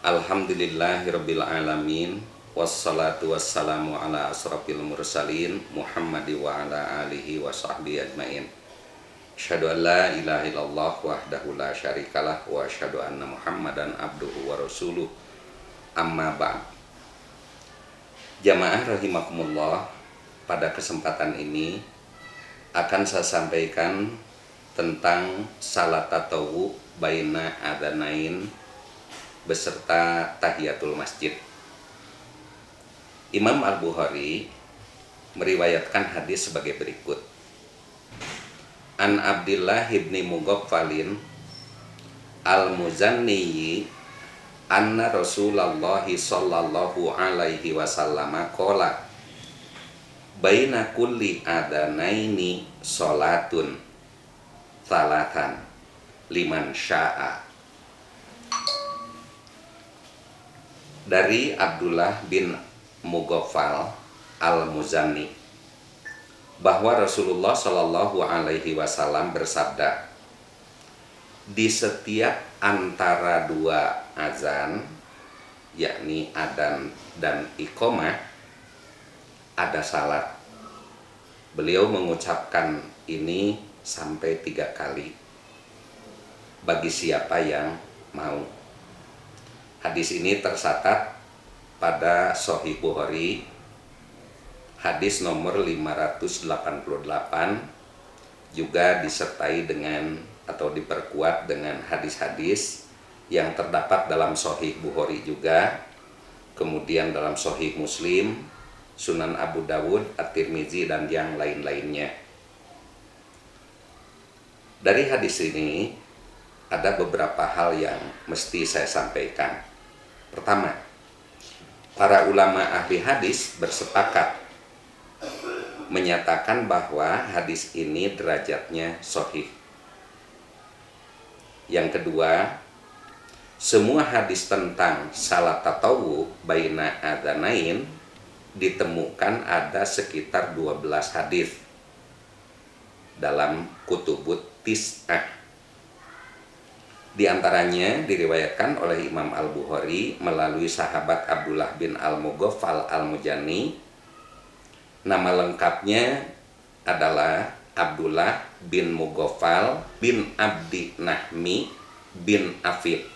Alhamdulillahirabbil alamin wassalatu wassalamu ala asrofil mursalin Muhammadi wa ala alihi wa sahbihi ajmain. Asyhadu an la ilaha illallah wahdahu la syarikalah wa asyhadu anna Muhammadan abduhu wa rasuluh. Amma ba'd. Jamaah rahimakumullah, pada kesempatan ini akan saya sampaikan tentang salat tatawwu baina adzanain beserta tahiyatul masjid. Imam Al-Bukhari meriwayatkan hadis sebagai berikut. An Abdillah ibni Mughaffalin Al-Muzanni anna Rasulullah sallallahu alaihi wasallam qala baina kulli adanaini salatun salatan liman sya'a. Dari Abdullah bin Mughaffal Al-Muzanni bahwa Rasulullah Shallallahu Alaihi Wasallam bersabda, di setiap antara dua azan, yakni adzan dan iqamah, ada salat. Beliau mengucapkan ini sampai 3 kali bagi siapa yang mau. Hadis ini tercatat pada Sahih Bukhari, hadis nomor 588, juga disertai dengan atau diperkuat dengan hadis-hadis yang terdapat dalam Sahih Bukhari juga, kemudian dalam Sahih Muslim, Sunan Abu Dawud, At-Tirmizi, dan yang lain-lainnya. Dari hadis ini ada beberapa hal yang mesti saya sampaikan. Pertama, para ulama ahli hadis bersepakat menyatakan bahwa hadis ini derajatnya sahih. Yang kedua, semua hadis tentang salat tatawwu baina adzanain ditemukan ada sekitar 12 hadis dalam kutubut tis'ah. Di antaranya diriwayatkan oleh Imam Al-Bukhari melalui sahabat Abdullah bin Al-Mughaffal Al-Muzanni. Nama lengkapnya adalah Abdullah bin Mughaffal bin Abdi Nahmi bin Afid.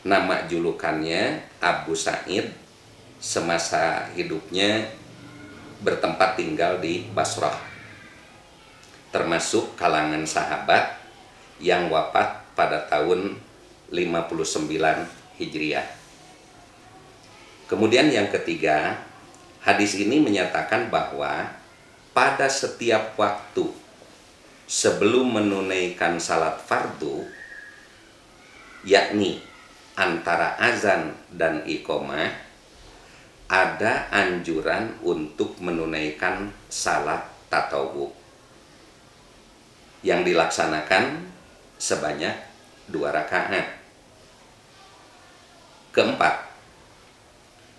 Nama julukannya Abu Sa'id. Semasa hidupnya bertempat tinggal di Basrah, termasuk kalangan sahabat yang wafat pada tahun 59 Hijriah. Kemudian yang ketiga, hadis ini menyatakan bahwa pada setiap waktu sebelum menunaikan salat fardu, yakni antara azan dan iqamah, ada anjuran untuk menunaikan salat tatawwu yang dilaksanakan sebanyak 2 rakaat. Keempat,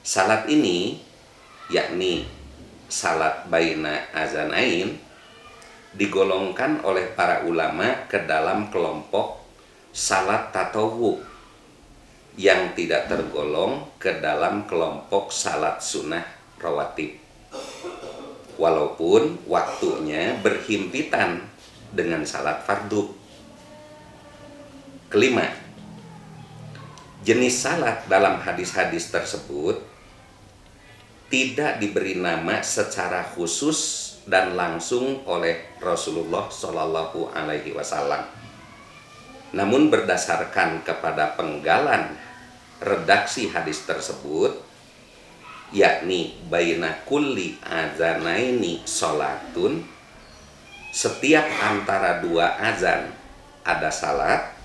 salat ini yakni salat baina azanain digolongkan oleh para ulama ke dalam kelompok salat tatawwu yang tidak tergolong ke dalam kelompok salat sunnah rawatib, walaupun waktunya berhimpitan dengan salat fardu. Kelima, jenis salat dalam hadis-hadis tersebut tidak diberi nama secara khusus dan langsung oleh Rasulullah Shallallahu Alaihi Wasallam. Namun berdasarkan kepada penggalan redaksi hadis tersebut, yakni baina kulli adzanaini sholatun, setiap antara 2 azan ada salat,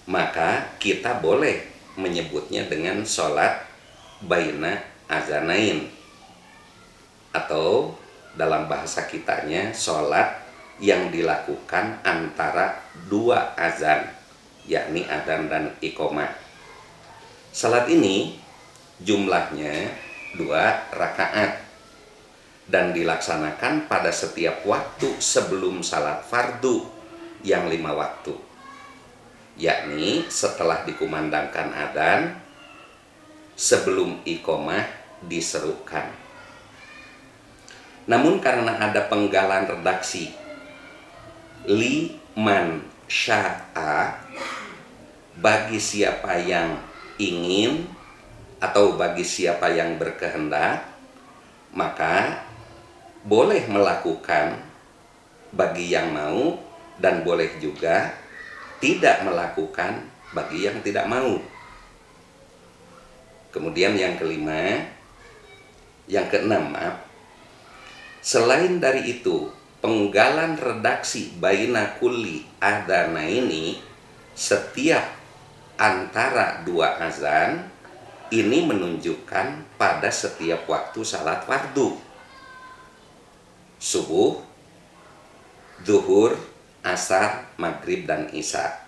maka kita boleh menyebutnya dengan sholat baina adzanain, atau dalam bahasa kitanya sholat yang dilakukan antara 2 azan, yakni adzan dan iqamah. Salat ini jumlahnya 2 rakaat dan dilaksanakan pada setiap waktu sebelum salat fardu yang 5 waktu. yakni setelah dikumandangkan adzan sebelum iqomah diserukan. Namun karena ada penggalan redaksi liman sya'a, bagi siapa yang ingin atau bagi siapa yang berkehendak, maka boleh melakukan bagi yang mau dan boleh juga tidak melakukan bagi yang tidak mau. Kemudian yang keenam, selain dari itu, penggalan redaksi baina kulli adzana ini, setiap antara dua azan ini menunjukkan pada setiap waktu salat fardu, subuh, zuhur, asar, maghrib, dan isya.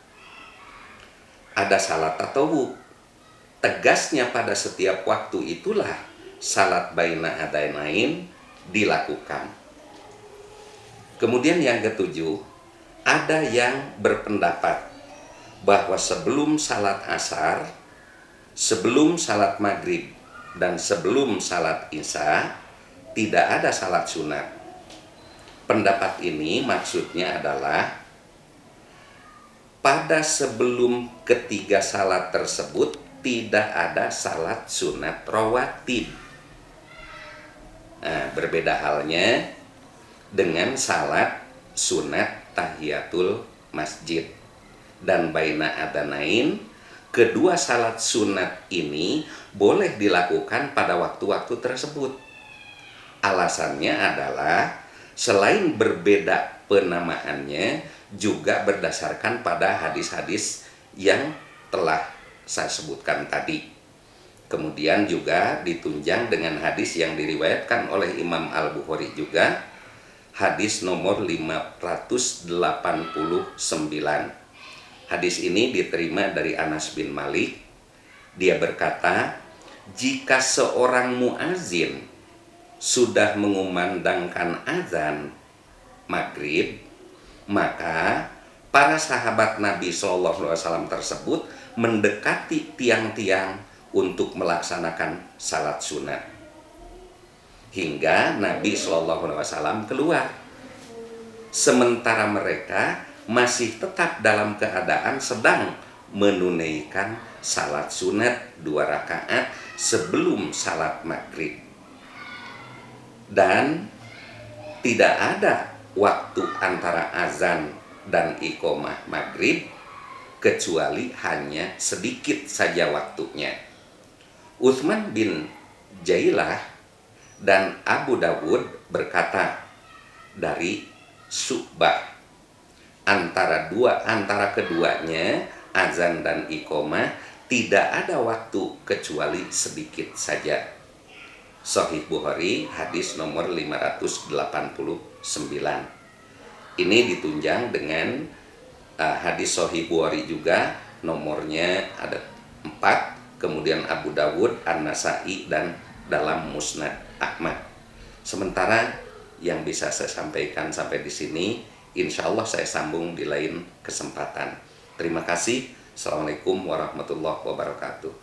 Ada salat tatawwu, tegasnya pada setiap waktu itulah salat baina adzanain dilakukan. Kemudian yang ketujuh, ada yang berpendapat bahwa sebelum salat asar, sebelum salat maghrib, dan sebelum salat isya tidak ada salat sunat. Pendapat ini maksudnya adalah pada sebelum ketiga salat tersebut tidak ada salat sunat rawatib. Nah, berbeda halnya dengan salat sunat tahiyatul masjid. Dan baina adzanain, kedua salat sunat ini boleh dilakukan pada waktu-waktu tersebut. Alasannya adalah selain berbeda penamaannya, juga berdasarkan pada hadis-hadis yang telah saya sebutkan tadi. Kemudian juga ditunjang dengan hadis yang diriwayatkan oleh Imam Al-Bukhari juga, hadis nomor 589. Hadis ini diterima dari Anas bin Malik. Dia berkata, jika seorang muazin sudah mengumandangkan azan maghrib, maka para sahabat Nabi SAW tersebut mendekati tiang-tiang untuk melaksanakan salat sunat hingga Nabi SAW keluar, sementara mereka masih tetap dalam keadaan sedang menunaikan salat sunat 2 rakaat sebelum salat maghrib. Dan tidak ada waktu antara azan dan iqomah maghrib kecuali hanya sedikit saja waktunya. Utsman bin Jailah dan Abu Dawud berkata dari Syu'bah, antara keduanya azan dan iqomah tidak ada waktu kecuali sedikit saja. Sahih Bukhari hadis nomor 589. Ini ditunjang dengan hadis Sahih Bukhari juga, nomornya ada 4, kemudian Abu Dawud, An-Nasai, dan dalam Musnad Ahmad. Sementara yang bisa saya sampaikan sampai di sini, insya Allah saya sambung di lain kesempatan. Terima kasih. Assalamualaikum warahmatullahi wabarakatuh.